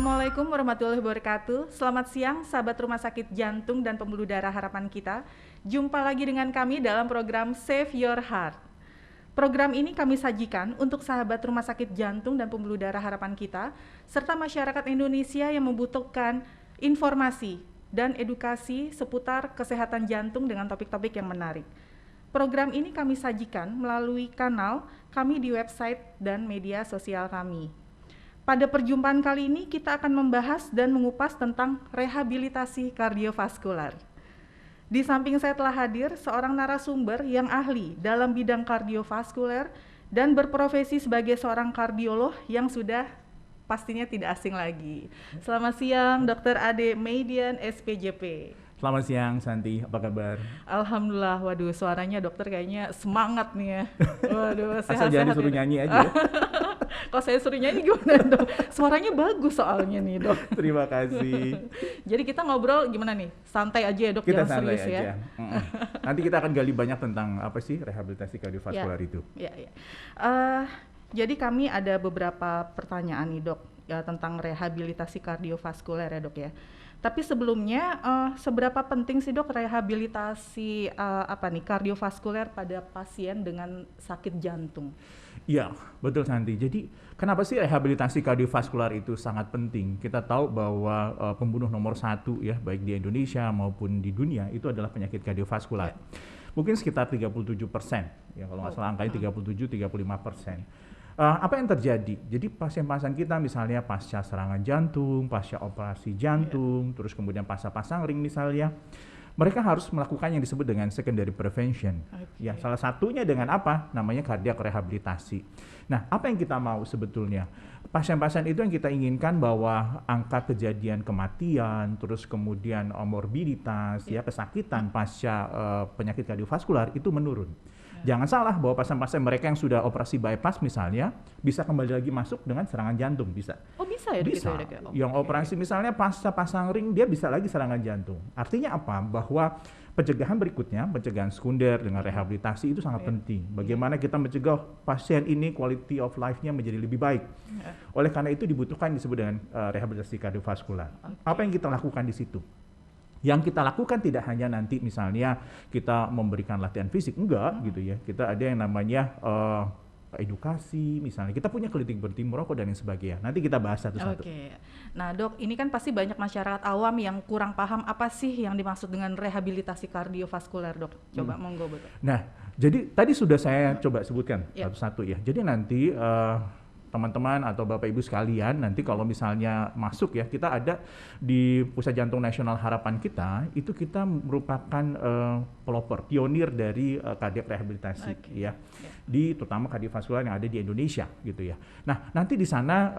Assalamualaikum warahmatullahi wabarakatuh. Selamat siang sahabat Rumah Sakit Jantung dan Pembuluh Darah Harapan Kita. Jumpa lagi dengan kami dalam program Save Your Heart. Program ini kami sajikan untuk sahabat Rumah Sakit Jantung dan Pembuluh Darah Harapan Kita serta masyarakat Indonesia yang membutuhkan informasi dan edukasi seputar kesehatan jantung dengan topik-topik yang menarik. Program ini kami sajikan melalui kanal kami di website dan media sosial kami. Pada perjumpaan kali ini kita akan membahas dan mengupas tentang rehabilitasi kardiovaskular. Di samping saya telah hadir seorang narasumber yang ahli dalam bidang kardiovaskuler dan berprofesi sebagai seorang kardiolog yang sudah pastinya tidak asing lagi. Selamat siang Dr. Ade Meidian SPJP. Selamat siang Santi, apa kabar? Alhamdulillah, waduh suaranya dokter kayaknya semangat nih ya. Waduh, sehat-sehat. Asal jangan disuruh nyanyi aja. Kalau saya suruh nyanyi gimana dok? Suaranya bagus soalnya nih dok. Terima kasih. Jadi kita ngobrol gimana nih? Santai aja ya dok, Kita jangan santai serius aja. ya. Nanti kita akan gali banyak tentang apa sih rehabilitasi kardiovaskular itu. Ya. Jadi kami ada beberapa pertanyaan nih dok ya, tentang rehabilitasi kardiovaskuler ya dok ya. Tapi sebelumnya seberapa penting sih dok rehabilitasi kardiovaskuler pada pasien dengan sakit jantung? Iya, betul Santi. Jadi kenapa sih rehabilitasi kardiovaskular itu sangat penting? Kita tahu bahwa pembunuh nomor 1 ya, baik di Indonesia maupun di dunia itu adalah penyakit kardiovaskular. Mungkin sekitar 37%, ya kalau nggak salah angkanya 37-35%. Apa yang terjadi? Jadi pasien-pasien kita misalnya pasca serangan jantung, pasca operasi jantung, terus kemudian pasca pasang ring misalnya, mereka harus melakukan yang disebut dengan secondary prevention. Ya, salah satunya dengan apa? Namanya cardiac rehabilitasi. Nah, apa yang kita mau sebetulnya? Pasien-pasien itu yang kita inginkan bahwa angka kejadian kematian, terus kemudian morbiditas, ya kesakitan pasca penyakit kardiovaskular itu menurun. Jangan salah bahwa pasien-pasien mereka yang sudah operasi bypass misalnya bisa kembali lagi masuk dengan serangan jantung, bisa. Oh bisa ya? Bisa. Gitu ya, yang operasi misalnya pasca pasang ring dia bisa lagi serangan jantung. Artinya apa? Bahwa pencegahan berikutnya, pencegahan sekunder dengan rehabilitasi itu sangat penting. Bagaimana kita mencegah pasien ini quality of life-nya menjadi lebih baik. Oleh karena itu dibutuhkan disebut dengan rehabilitasi kardiovaskular. Apa yang kita lakukan di situ? Yang kita lakukan tidak hanya nanti misalnya kita memberikan latihan fisik, enggak gitu ya. Kita ada yang namanya edukasi misalnya. Kita punya klinik berhenti merokok dan yang sebagainya. Nanti kita bahas satu-satu. Oke. Nah dok, ini kan pasti banyak masyarakat awam yang kurang paham apa sih yang dimaksud dengan rehabilitasi kardiovaskuler dok. Coba monggo betul. Nah, jadi tadi sudah saya coba sebutkan satu-satu ya. Jadi nanti teman-teman atau Bapak Ibu sekalian nanti kalau misalnya masuk ya, kita ada di Pusat Jantung Nasional Harapan Kita, itu kita merupakan pelopor, pionir dari kardiak rehabilitasi ya. Di terutama kardiovaskular yang ada di Indonesia gitu ya. Nah, nanti di sana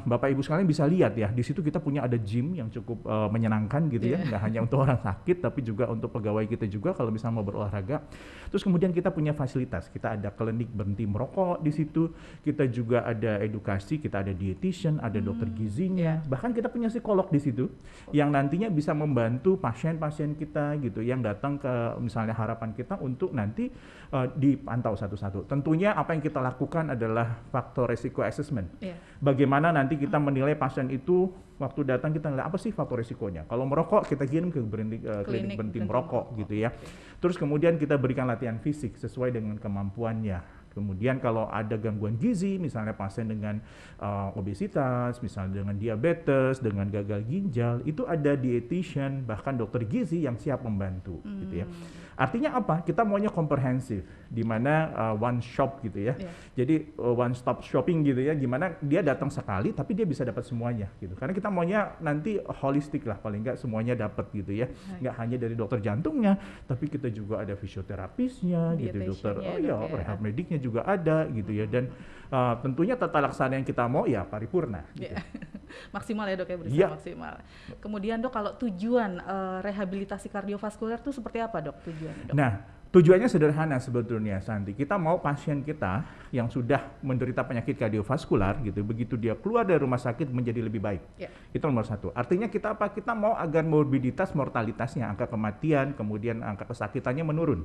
Bapak Ibu sekalian bisa lihat ya, di situ kita punya ada gym yang cukup menyenangkan gitu ya, nggak hanya untuk orang sakit tapi juga untuk pegawai kita juga kalau misalnya mau berolahraga. Terus kemudian kita punya fasilitas, kita ada klinik berhenti merokok di situ, kita juga ada edukasi, kita ada dietitian, ada dokter gizinya, bahkan kita punya psikolog di situ yang nantinya bisa membantu pasien-pasien kita gitu yang datang ke misalnya harapan kita untuk nanti dipantau satu-satu. Tentunya apa yang kita lakukan adalah faktor resiko assessment. Bagaimana nanti kita menilai pasien itu waktu datang kita nilai apa sih faktor resikonya. Kalau merokok kita kirim ke klinik berhenti merokok gitu ya. Terus kemudian kita berikan latihan fisik sesuai dengan kemampuannya. Kemudian kalau ada gangguan gizi, misalnya pasien dengan obesitas, misalnya dengan diabetes, dengan gagal ginjal, itu ada dietitian, bahkan dokter gizi yang siap membantu, gitu ya. Artinya apa? Kita maunya komprehensif, di mana one shop gitu ya. Jadi one stop shopping gitu ya, gimana dia datang sekali tapi dia bisa dapat semuanya gitu. Karena kita maunya nanti holistik lah, paling nggak semuanya dapat gitu ya. Nggak hanya dari dokter jantungnya, tapi kita juga ada fisioterapisnya gitu, dokter rehab mediknya juga ada gitu ya. Dan tentunya tata laksana yang kita mau ya paripurna gitu. Maksimal ya dok ya, berusaha maksimal. Kemudian dok, kalau tujuan rehabilitasi kardiovaskuler itu seperti apa dok tujuannya dok? Nah, tujuannya sederhana sebetulnya Santi. Kita mau pasien kita yang sudah menderita penyakit kardiovaskular gitu, begitu dia keluar dari rumah sakit menjadi lebih baik. Itu nomor 1. Artinya kita apa? Kita mau agar morbiditas, mortalitasnya, angka kematian, kemudian angka kesakitannya menurun.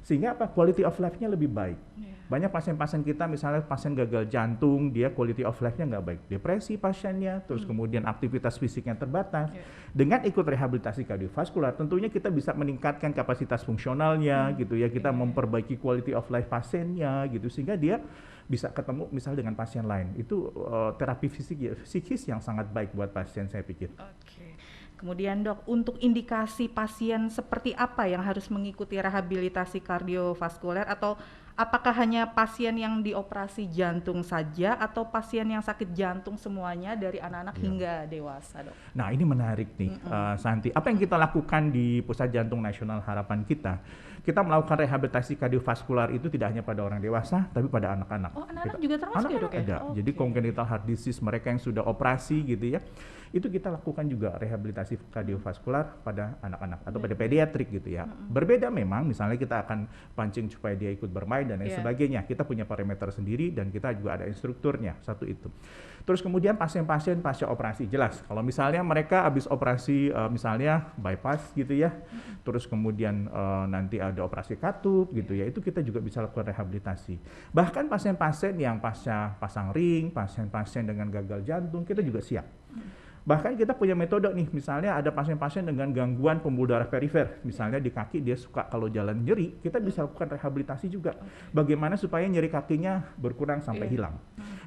Sehingga apa? Quality of life-nya lebih baik. Yeah. Banyak pasien-pasien kita, misalnya pasien gagal jantung, dia quality of life-nya nggak baik. Depresi pasiennya, terus kemudian aktivitas fisiknya terbatas. Yeah. Dengan ikut rehabilitasi kardiovaskular, tentunya kita bisa meningkatkan kapasitas fungsionalnya, gitu ya. Kita memperbaiki quality of life pasiennya, gitu. Sehingga dia bisa ketemu misalnya dengan pasien lain. Itu terapi psikis yang sangat baik buat pasien, saya pikir. Oke. Kemudian dok, untuk indikasi pasien seperti apa yang harus mengikuti rehabilitasi kardiovaskuler, atau apakah hanya pasien yang dioperasi jantung saja atau pasien yang sakit jantung semuanya dari anak-anak hingga dewasa, dok? Nah, ini menarik nih, Santi. Apa yang kita lakukan di Pusat Jantung Nasional Harapan kita? Kita melakukan rehabilitasi kardiovaskular itu tidak hanya pada orang dewasa, tapi pada anak-anak. Oh, anak-anak juga termasuk ya, dok ya? Ada. Jadi congenital heart disease, mereka yang sudah operasi gitu ya, itu kita lakukan juga rehabilitasi kardiovaskular pada anak-anak atau pada pediatrik gitu ya. Berbeda memang, misalnya kita akan pancing supaya dia ikut bermain dan lain sebagainya. Kita punya parameter sendiri dan kita juga ada instrukturnya, satu itu. Terus kemudian pasien-pasien pasca operasi, jelas kalau misalnya mereka habis operasi misalnya bypass gitu ya, terus kemudian nanti ada operasi katup gitu ya, itu kita juga bisa lakukan rehabilitasi. Bahkan pasien-pasien yang pasca pasang ring, pasien-pasien dengan gagal jantung, kita juga siap. Bahkan kita punya metode nih, misalnya ada pasien-pasien dengan gangguan pembuluh darah perifer, misalnya di kaki dia suka kalau jalan nyeri, kita bisa lakukan rehabilitasi juga. Bagaimana supaya nyeri kakinya berkurang sampai hilang.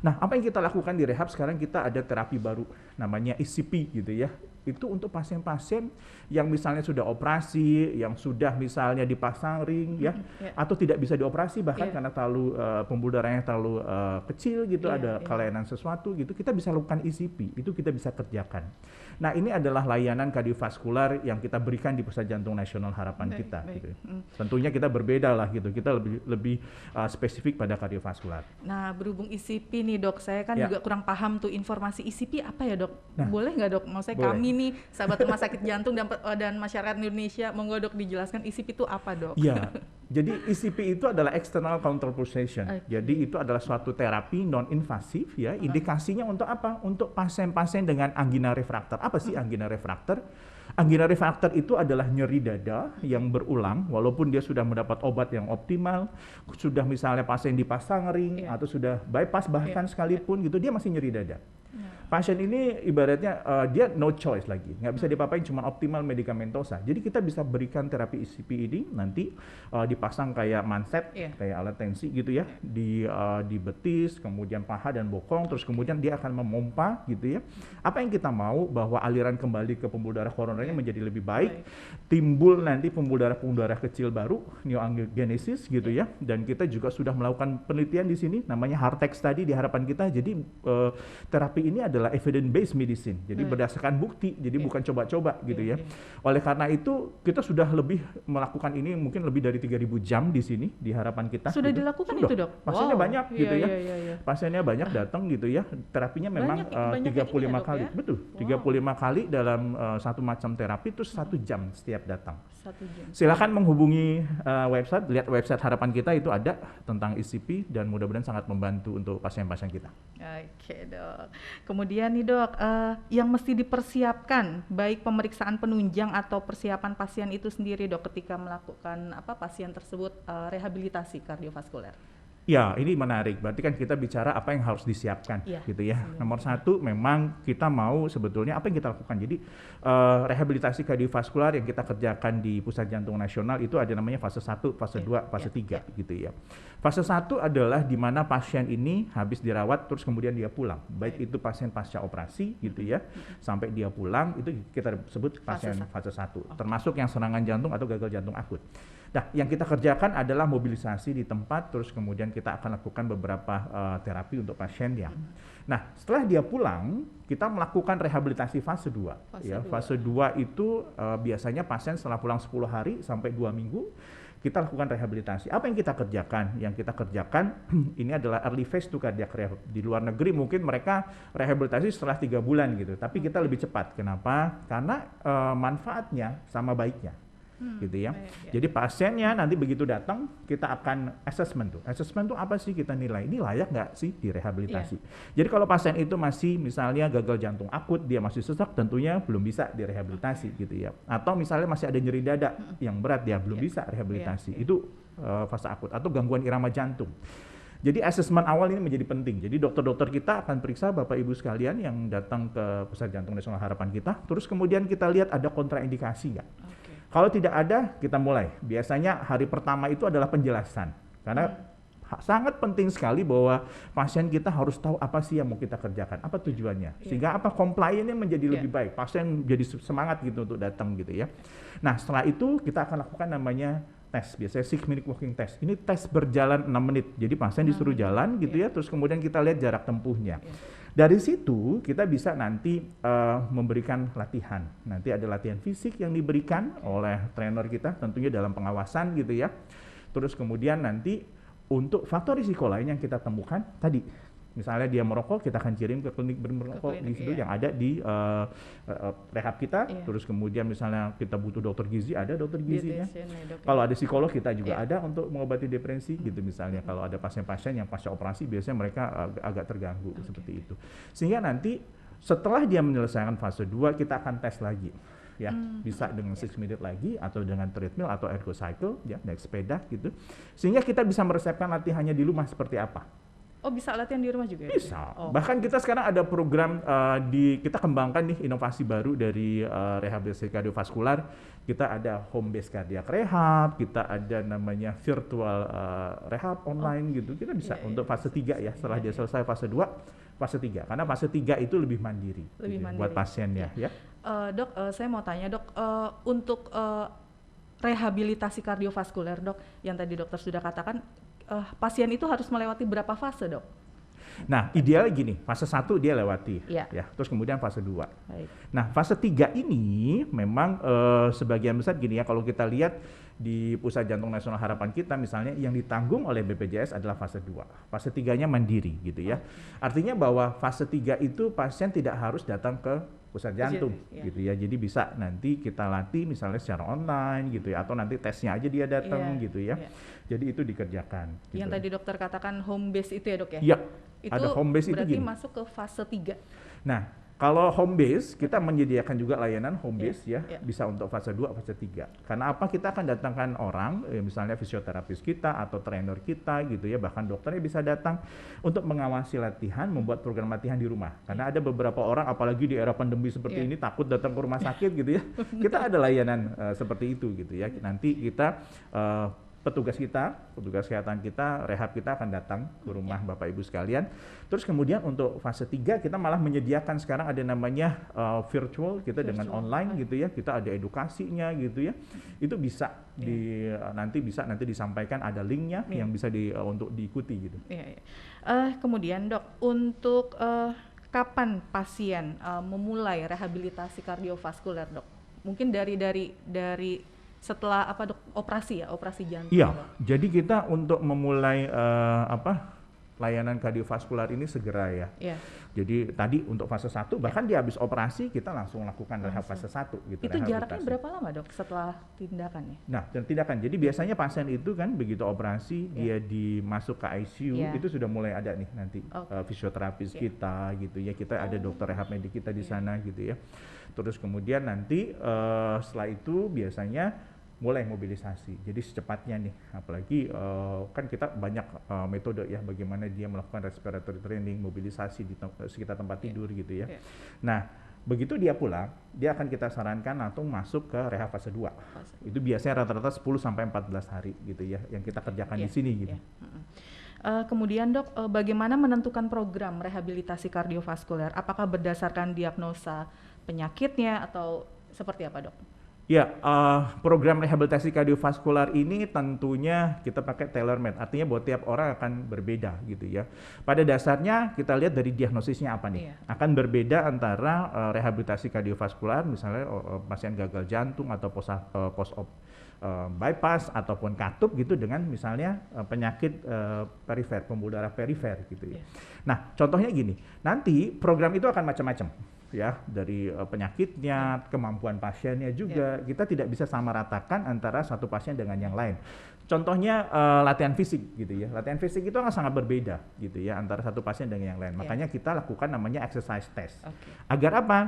Nah, apa yang kita lakukan di rehab sekarang, kita ada terapi baru namanya ECP gitu ya. Itu untuk pasien-pasien yang misalnya sudah operasi, yang sudah misalnya dipasang ring ya, atau tidak bisa dioperasi bahkan karena terlalu pembuluh darahnya terlalu kecil gitu, ada kelainan sesuatu gitu, kita bisa lakukan ECP, itu kita bisa kerjakan. Nah, ini adalah layanan kardiovaskular yang kita berikan di Pusat Jantung Nasional Harapan kita. Gitu. Tentunya kita berbeda lah gitu, kita lebih spesifik pada kardiovaskular. Nah, berhubung ECP nih dok, saya kan juga kurang paham tuh informasi ECP apa ya dok? Nah, boleh nggak dok? Maksudnya kami nih sahabat rumah sakit jantung dan masyarakat Indonesia, monggo dok dijelaskan ECP itu apa dok? Iya, jadi ECP itu adalah external counterpulsation. Jadi itu adalah suatu terapi non-invasif ya. Indikasinya untuk apa? Untuk pasien-pasien dengan angina refraktor. Apa sih angina refraktor? Angina refraktor itu adalah nyeri dada yang berulang, walaupun dia sudah mendapat obat yang optimal, sudah misalnya pasien dipasang ring atau sudah bypass bahkan sekalipun gitu, dia masih nyeri dada. Pasien ini ibaratnya dia no choice lagi, nggak bisa dipapain cuma optimal medikamentosa. Jadi kita bisa berikan terapi ECP ini nanti dipasang kayak manset, kayak alat tensi gitu ya, di betis, kemudian paha dan bokong, terus kemudian dia akan memompa gitu ya. Apa yang kita mau bahwa aliran kembali ke pembuluh darah koronernya menjadi lebih baik, timbul nanti pembuluh darah kecil baru, neoangiogenesis gitu ya. Dan kita juga sudah melakukan penelitian di sini, namanya Heartex tadi di harapan kita. Jadi terapi ini adalah evidence-based medicine, jadi berdasarkan bukti, jadi bukan coba-coba gitu ya. Oleh karena itu, kita sudah lebih melakukan ini mungkin lebih dari 3.000 jam di sini, di harapan kita. Sudah gitu. dilakukan itu dok? Pasiennya banyak gitu ya. Pasiennya banyak datang gitu ya. Terapinya memang 35 kali. Ya? Betul, 35 kali dalam satu macam terapi, terus 1 jam setiap datang. 1 jam. Silakan menghubungi website, lihat website harapan kita, itu ada tentang ECP dan mudah-mudahan sangat membantu untuk pasien-pasien kita. Oke dok. Kemudian nih dok, yang mesti dipersiapkan baik pemeriksaan penunjang atau persiapan pasien itu sendiri dok ketika melakukan pasien tersebut rehabilitasi kardiovaskuler. Ya, ini menarik. Berarti kan kita bicara apa yang harus disiapkan, gitu ya. Nomor satu, memang kita mau sebetulnya apa yang kita lakukan. Jadi rehabilitasi kardiovaskular yang kita kerjakan di Pusat Jantung Nasional itu ada namanya fase 1, fase 2, fase 3, gitu ya. Fase 1 adalah di mana pasien ini habis dirawat terus kemudian dia pulang. Baik itu pasien pasca operasi, gitu ya, sampai dia pulang, itu kita sebut pasien fase 1. Termasuk yang serangan jantung atau gagal jantung akut. Nah, yang kita kerjakan adalah mobilisasi di tempat, terus kemudian kita akan lakukan beberapa terapi untuk pasiennya. Nah, setelah dia pulang, kita melakukan rehabilitasi fase 2. Fase 2 itu biasanya pasien setelah pulang 10 hari sampai 2 minggu, kita lakukan rehabilitasi. Apa yang kita kerjakan? Yang kita kerjakan ini adalah early phase to cardiac rehab. Di luar negeri mungkin mereka rehabilitasi setelah 3 bulan gitu, tapi kita lebih cepat. Kenapa? Karena manfaatnya sama baiknya. Gitu ya. Jadi pasiennya nanti begitu datang, kita akan assessment tuh. Assessment tuh apa sih, kita nilai ini layak nggak sih direhabilitasi. Jadi kalau pasien itu masih misalnya gagal jantung akut, dia masih sesak, tentunya belum bisa direhabilitasi gitu ya. Atau misalnya masih ada nyeri dada yang berat, dia belum bisa rehabilitasi. Itu fase akut atau gangguan irama jantung. Jadi asesmen awal ini menjadi penting. Jadi dokter-dokter kita akan periksa Bapak Ibu sekalian yang datang ke Pusat Jantung Nasional Harapan kita. Terus kemudian kita lihat ada kontraindikasi nggak. Kalau tidak ada, kita mulai. Biasanya hari pertama itu adalah penjelasan. Karena sangat penting sekali bahwa pasien kita harus tahu apa sih yang mau kita kerjakan, apa tujuannya. Sehingga apa compliance-nya menjadi lebih baik. Pasien jadi semangat gitu untuk datang gitu ya. Nah setelah itu kita akan lakukan namanya tes, biasanya 6-minute walking test. Ini tes berjalan 6 menit. Jadi pasien disuruh jalan gitu ya, terus kemudian kita lihat jarak tempuhnya. Dari situ kita bisa nanti memberikan latihan. Nanti ada latihan fisik yang diberikan oleh trainer kita, tentunya dalam pengawasan gitu ya. Terus kemudian nanti untuk faktor risiko lain yang kita temukan tadi, misalnya dia merokok, kita akan kirim ke klinik bermerokok di situ yang ada di rehab kita. Terus kemudian misalnya kita butuh dokter gizi, ada dokter gizinya. Kalau ada psikolog, kita juga ada untuk mengobati depresi gitu misalnya. Kalau ada pasien-pasien yang pasca operasi, biasanya mereka agak terganggu seperti itu. Sehingga nanti setelah dia menyelesaikan fase 2, kita akan tes lagi. Ya, bisa dengan 6 minute lagi atau dengan treadmill atau ergocycle ya, naik sepeda gitu. Sehingga kita bisa meresepkan latihannya di rumah seperti apa. Oh, bisa latihan di rumah juga ya? Bisa. Bahkan kita sekarang ada program kita kembangkan nih inovasi baru dari rehabilitasi kardiovaskular. Kita ada home based cardiac rehab, kita ada namanya virtual rehab online gitu. Kita bisa untuk fase 3 ya, setelah dia selesai fase 2, fase 3. Karena fase 3 itu lebih mandiri, buat pasiennya ya. Dok, saya mau tanya dok, untuk rehabilitasi kardiovaskuler dok, yang tadi dokter sudah katakan, pasien itu harus melewati berapa fase dok? Nah idealnya gini, fase 1 dia lewati, ya. Terus kemudian fase 2. Nah fase 3 ini memang sebagian besar gini ya, kalau kita lihat di Pusat Jantung Nasional Harapan kita misalnya yang ditanggung oleh BPJS adalah fase 2. Fase 3-nya mandiri gitu ya. Artinya bahwa fase 3 itu pasien tidak harus datang ke pusat jantung gitu ya. Jadi bisa nanti kita latih misalnya secara online gitu ya, atau nanti tesnya aja dia datang gitu ya. Jadi itu dikerjakan. Yang tadi dokter katakan home base itu ya dok ya? Iya. Itu ada home base berarti itu masuk ke fase 3. Nah, kalau home base kita menyediakan juga layanan home base bisa untuk fase 2, fase 3. Karena apa? Kita akan datangkan orang, misalnya fisioterapis kita atau trainer kita gitu ya, bahkan dokternya bisa datang untuk mengawasi latihan, membuat program latihan di rumah. Karena ada beberapa orang, apalagi di era pandemi seperti ini, takut datang ke rumah sakit gitu ya. Kita ada layanan seperti itu gitu ya. Nanti kita petugas kesehatan kita, rehab kita akan datang ke rumah Bapak Ibu sekalian. Terus kemudian untuk fase 3 kita malah menyediakan sekarang ada namanya virtual, kita dengan online gitu ya. Kita ada edukasinya gitu ya. Itu bisa nanti disampaikan, ada linknya yang bisa untuk diikuti gitu. Kemudian dok, untuk kapan pasien memulai rehabilitasi kardiovaskuler dok? Mungkin dari setelah operasi jantung. Iya, jadi kita untuk memulai layanan kardiovaskular ini segera ya. Jadi tadi untuk fase 1 bahkan dia habis operasi kita langsung lakukan rehab fase 1 gitu. Itu jaraknya berapa lama dok setelah tindakannya? Nah, tindakan. Jadi biasanya pasien itu kan begitu operasi dia dimasuk ke ICU itu sudah mulai ada nih nanti fisioterapis kita gitu ya. Kita ada dokter rehab medik kita di sana gitu ya. Terus kemudian nanti setelah itu biasanya mulai mobilisasi. Jadi secepatnya nih, apalagi kan kita banyak metode ya bagaimana dia melakukan respiratory training, mobilisasi di sekitar tempat tidur gitu ya. Nah, begitu dia pulang, dia akan kita sarankan langsung masuk ke rehab fase 2. Itu biasanya rata-rata 10 sampai 14 hari gitu ya yang kita kerjakan di sini gitu. Kemudian dok, bagaimana menentukan program rehabilitasi kardiovaskuler? Apakah berdasarkan diagnosa penyakitnya atau seperti apa dok? Ya, program rehabilitasi kardiovaskular ini tentunya kita pakai tailor-made, artinya bahwa tiap orang akan berbeda gitu ya. Pada dasarnya kita lihat dari diagnosisnya apa nih, akan berbeda antara rehabilitasi kardiovaskular, misalnya pasien gagal jantung atau post-op bypass ataupun katup gitu dengan misalnya penyakit perifer, pembuluh darah perifer gitu ya. Nah, contohnya gini, nanti program itu akan macam-macam. Ya, dari penyakitnya, kemampuan pasiennya juga kita tidak bisa sama ratakan antara satu pasien dengan yang lain. Contohnya latihan fisik gitu ya. Latihan fisik itu akan sangat berbeda gitu ya antara satu pasien dengan yang lain. Makanya kita lakukan namanya exercise test. Agar apa?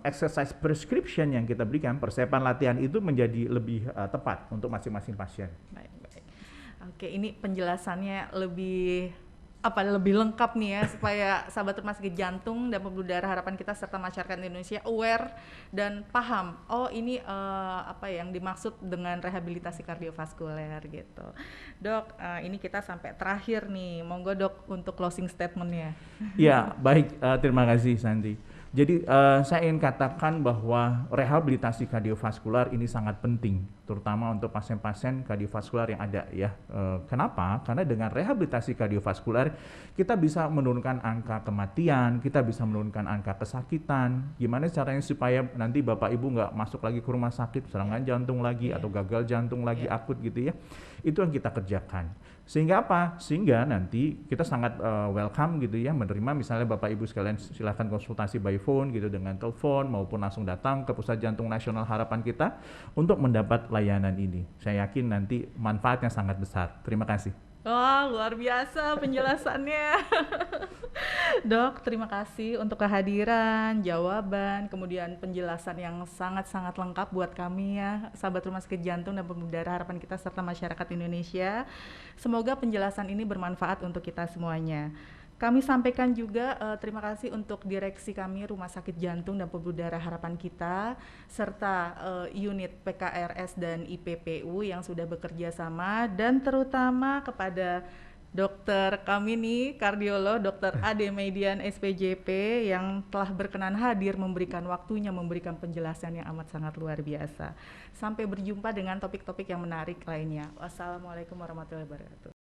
Exercise prescription yang kita berikan, persiapan latihan itu menjadi lebih tepat untuk masing-masing pasien. Oke, ini penjelasannya lebih lengkap nih ya, supaya sahabat rumah sakit jantung dan pembuluh darah harapan kita serta masyarakat Indonesia aware dan paham. Oh, ini apa yang dimaksud dengan rehabilitasi kardiovaskuler gitu. Dok, ini kita sampai terakhir nih. Monggo Dok untuk closing statement-nya. Ya, baik, terima kasih Santi. Jadi saya ingin katakan bahwa rehabilitasi kardiovaskular ini sangat penting, terutama untuk pasien-pasien kardiovaskular yang ada ya. Kenapa? Karena dengan rehabilitasi kardiovaskular kita bisa menurunkan angka kematian, kita bisa menurunkan angka kesakitan. Gimana caranya supaya nanti Bapak Ibu nggak masuk lagi ke rumah sakit serangan jantung lagi atau gagal jantung lagi akut gitu ya. Itu yang kita kerjakan. Sehingga apa? Sehingga nanti kita sangat welcome gitu ya, menerima misalnya Bapak Ibu sekalian silahkan konsultasi by phone gitu dengan telepon maupun langsung datang ke Pusat Jantung Nasional Harapan kita untuk mendapat layanan ini. Saya yakin nanti manfaatnya sangat besar. Terima kasih. Wah, luar biasa penjelasannya. Dok, terima kasih untuk kehadiran, jawaban, kemudian penjelasan yang sangat-sangat lengkap buat kami ya, sahabat rumah sakit jantung dan pembuluh darah harapan kita serta masyarakat Indonesia. Semoga penjelasan ini bermanfaat untuk kita semuanya. Kami sampaikan juga terima kasih untuk direksi kami Rumah Sakit Jantung dan Pembuluh Darah Harapan Kita serta unit PKRS dan IPPU yang sudah bekerja sama, dan terutama kepada dokter kami nih, kardiolog Dr. Ade Median SPJP yang telah berkenan hadir memberikan waktunya, memberikan penjelasan yang amat sangat luar biasa. Sampai berjumpa dengan topik-topik yang menarik lainnya. Wassalamualaikum warahmatullahi wabarakatuh.